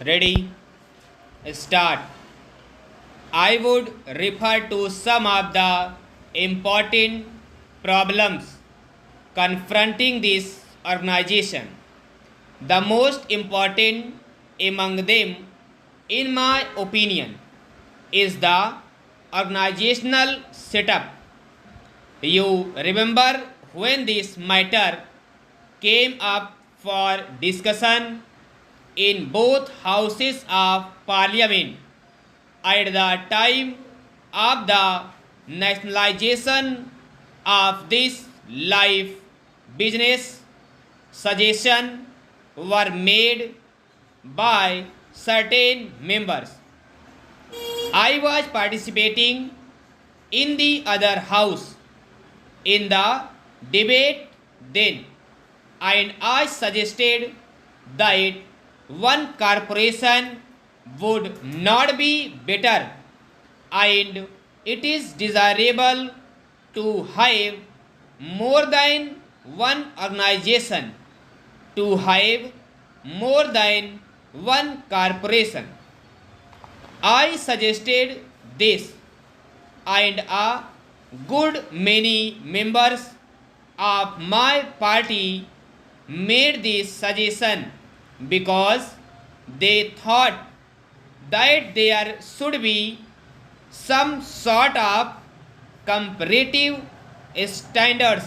Ready? Start. I would refer to some of the important problems confronting this organization. The most important among them, in my opinion, is the organizational setup. You remember when this matter came up for discussion in both houses of parliament at the time of the nationalization of this life business. Suggestions were made by certain members. I was participating in the other house in the debate then, and I suggested that one corporation would not be better, and it is desirable to have more than one organization, to have more than one corporation. I suggested this, and a good many members of my party made this suggestion because they thought that there should be some sort of comparative standards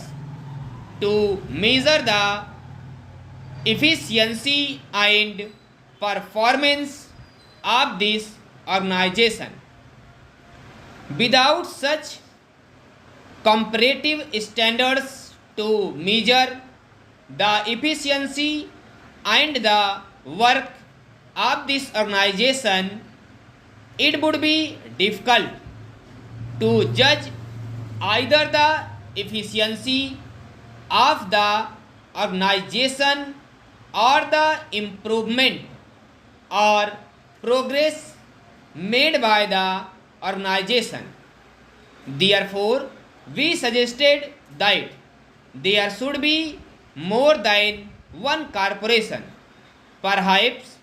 to measure the efficiency and performance of this organization. Without such comparative standards to measure the efficiency and the work of this organization, it would be difficult to judge either the efficiency of the organization or the improvement or progress made by the organization. Therefore, we suggested that there should be more than one corporation. Perhaps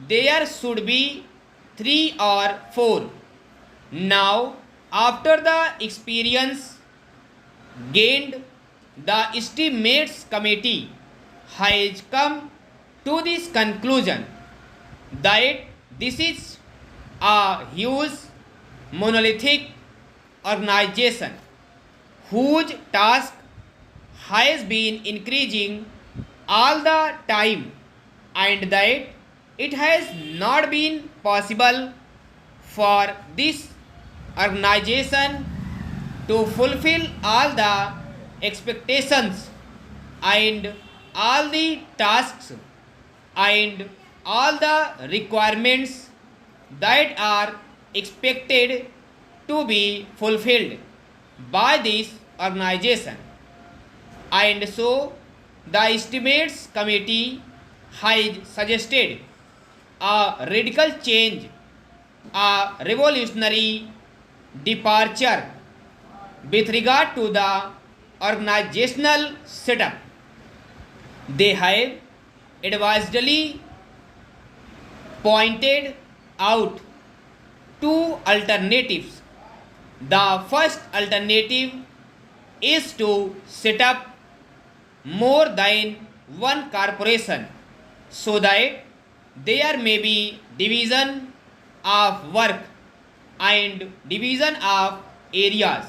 there should be 3 or 4. Now, after the experience gained, the estimates committee has come to this conclusion that this is a huge monolithic organization whose task has been increasing all the time, and that it has not been possible for this organization to fulfill all the expectations and all the tasks and all the requirements that are expected to be fulfilled by this organization. And so the estimates committee has suggested a radical change, a revolutionary departure with regard to the organizational setup. They have advisedly pointed out two alternatives. The first alternative is to set up more than one corporation so that there may be division of work and division of areas.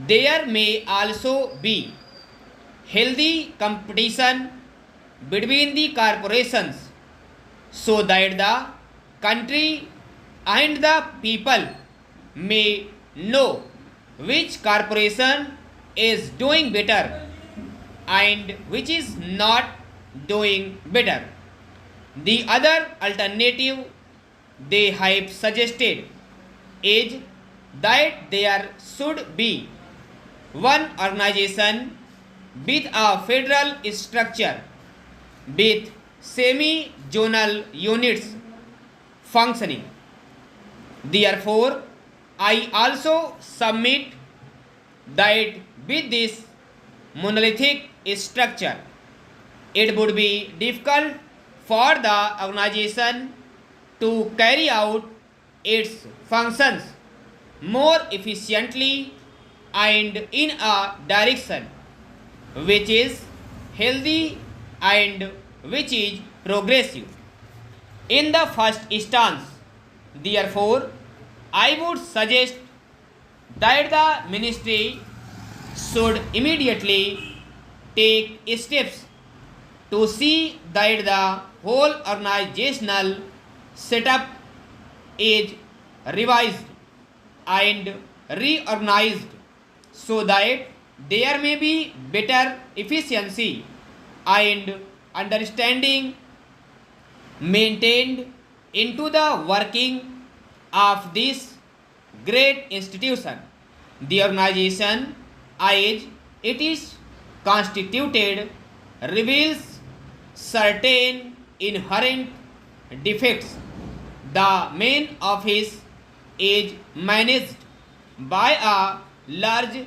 There may also be healthy competition between the corporations so that the country and the people may know which corporation is doing better and which is not doing better. The other alternative they have suggested is that there should be one organization with a federal structure with semi-zonal units functioning. Therefore, I also submit that with this monolithic structure, it would be difficult for the organization to carry out its functions more efficiently and in a direction which is healthy and which is progressive. In the first instance, therefore, I would suggest that the ministry should immediately take steps to see that the whole organizational setup is revised and reorganized so that there may be better efficiency and understanding maintained into the working of this great institution. The organization, as it is constituted, reveals certain inherent defects. The main office is managed by a large